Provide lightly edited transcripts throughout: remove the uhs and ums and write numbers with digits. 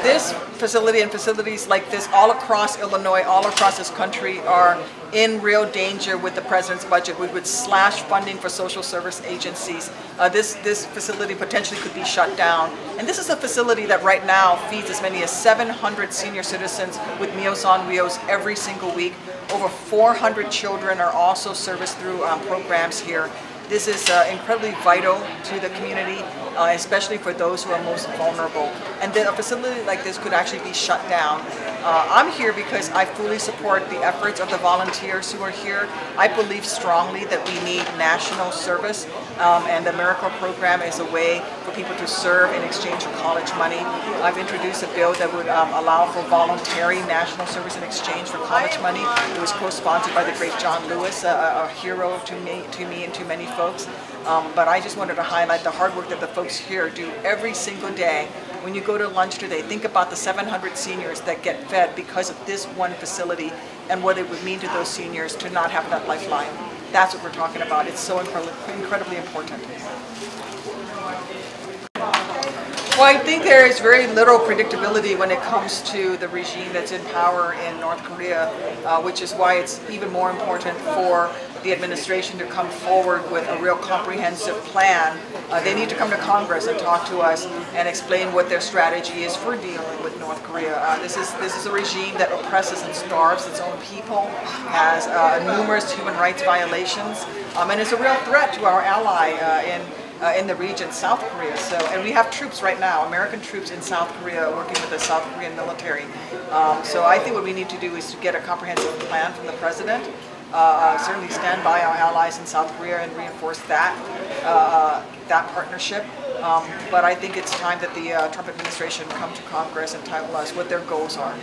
This facility and facilities like this all across Illinois, all across this country are in real danger with the president's budget. We would slash funding for social service agencies. This facility potentially could be shut down. And this is a facility that right now feeds as many as 700 senior citizens with Meals on Wheels every single week. Over 400 children are also serviced through programs here. This is incredibly vital to the community, especially for those who are most vulnerable. And then a facility like this could actually be shut down. I'm here because I fully support the efforts of the volunteers who are here. I believe strongly that we need national service, and the AmeriCorps program is a way for people to serve in exchange for college money. I've introduced a bill that would allow for voluntary national service in exchange for college money. It was co-sponsored by the great John Lewis, a hero to me and to many folks. But I just wanted to highlight the hard work that the folks here do every single day. When you go to lunch today, think about the 700 seniors that get fed because of this one facility and what it would mean to those seniors to not have that lifeline. That's what we're talking about. It's so incredibly important. Well, I think there is very little predictability when it comes to the regime that's in power in North Korea, which is why it's even more important for the administration to come forward with a real comprehensive plan. They need to come to Congress and talk to us and explain what their strategy is for dealing with North Korea. This is a regime that oppresses and starves its own people, has numerous human rights violations, and is a real threat to our ally in the region, South Korea. And we have troops right now, American troops in South Korea working with the South Korean military. So I think what we need to do is to get a comprehensive plan from the president, certainly stand by our allies in South Korea and reinforce that partnership. But I think it's time that the Trump administration come to Congress and tell us what their goals are.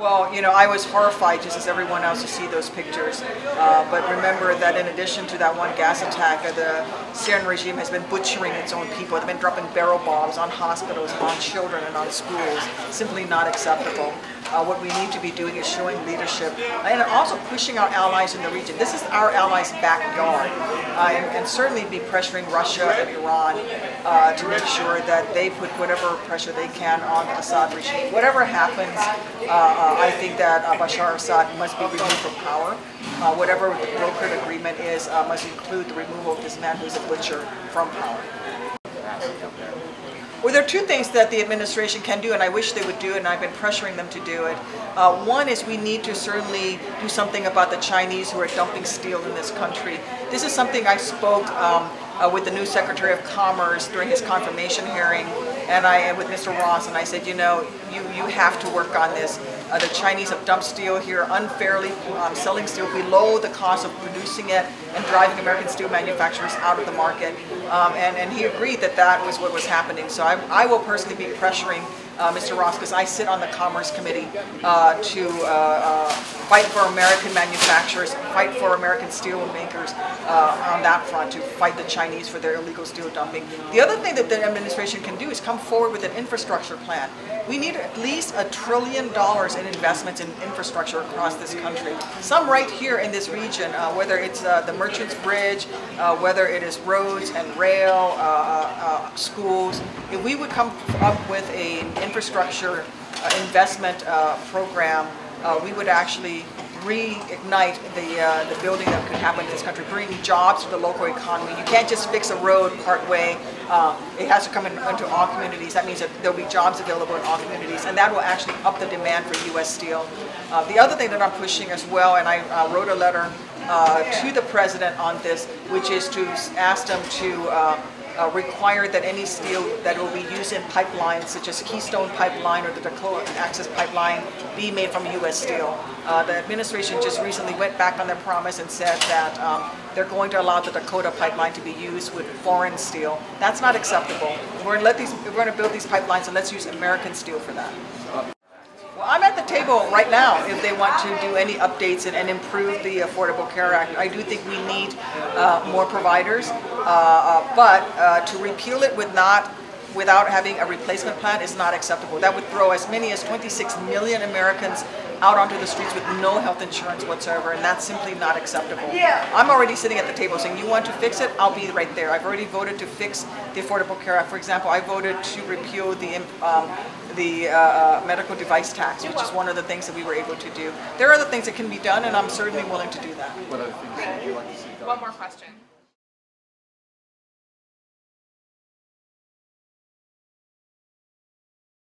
Well, you know, I was horrified, just as everyone else, to see those pictures. But remember that in addition to that one gas attack, the Syrian regime has been butchering its own people. They've been dropping barrel bombs on hospitals, on children, and on schools. Simply not acceptable. What we need to be doing is showing leadership and also pushing our allies in the region. This is our allies' backyard, and certainly be pressuring Russia and Iran to make sure that they put whatever pressure they can on the Assad regime. Whatever happens, I think that Bashar Assad must be removed from power. Whatever the brokered agreement is must include the removal of this man who's a butcher from power. Well, there are two things that the administration can do, and I wish they would do it, and I've been pressuring them to do it. One is we need to certainly do something about the Chinese who are dumping steel in this country. This is something I spoke with the new Secretary of Commerce during his confirmation hearing, and with Mr. Ross, and I said, you know, you have to work on this. The Chinese have dumped steel here unfairly, selling steel below the cost of producing it and driving American steel manufacturers out of the market. And he agreed that that was what was happening. So I will personally be pressuring Mr. Ross, because I sit on the Commerce Committee, to fight for American manufacturers, fight for American steel makers on that front, to fight the Chinese for their illegal steel dumping. The other thing that the administration can do is come forward with an infrastructure plan. We need at least $1 trillion in investments in infrastructure across this country. Some right here in this region, whether it's the Merchants Bridge, whether it is roads and rail, schools. If we would come up with an infrastructure investment program, we would actually reignite the building that could happen in this country, bring jobs to the local economy. You can't just fix a road part way. It has to come into all communities. That means that there'll be jobs available in all communities, and that will actually up the demand for U.S. steel. The other thing that I'm pushing as well, and I wrote a letter to the president on this, which is to ask them to require that any steel that will be used in pipelines, such as Keystone Pipeline or the Dakota Access Pipeline, be made from U.S. steel. The administration just recently went back on their promise and said that they're going to allow the Dakota Pipeline to be used with foreign steel. That's not acceptable. We're going to build these pipelines, and let's use American steel for that. Well, I'm at the table right now if they want to do any updates and improve the Affordable Care Act. I do think we need more providers, but to repeal it would not without having a replacement plan is not acceptable. That would throw as many as 26 million Americans out onto the streets with no health insurance whatsoever, and that's simply not acceptable. I'm already sitting at the table saying, you want to fix it? I'll be right there. I've already voted to fix the Affordable Care Act. For example, I voted to repeal the medical device tax, which is one of the things that we were able to do. There are other things that can be done, and I'm certainly willing to do that. What other things would you like to see done? One more question.